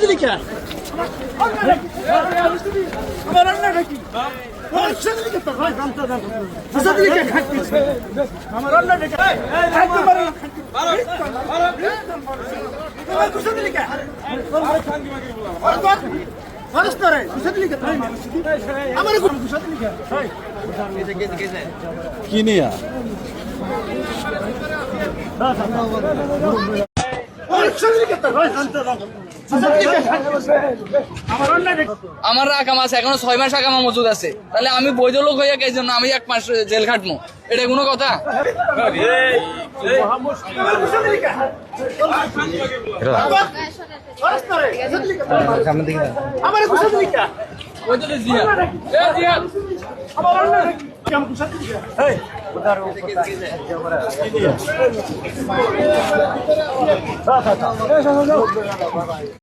দিলি কে আমার রান্না নাকি ঘুষা দিলি কে ভাই জানতে ঘুষা দিলি কে আমার রান্না নাকি একদম মারো তোমার ঘুষা দিলি কে ফরেস্ট রে ঘুষা দিলি কে আমার ঘুষা দিলি কে কি নিয়া আমার আকাম আছে এখনো 6 মাস আকামা মজুদ আছে, তাহলে আমি বৈধ লোক হইয়া কে জন্য আমি 1 মাস জেল খাটবো? এটা কোনো কথা? আমার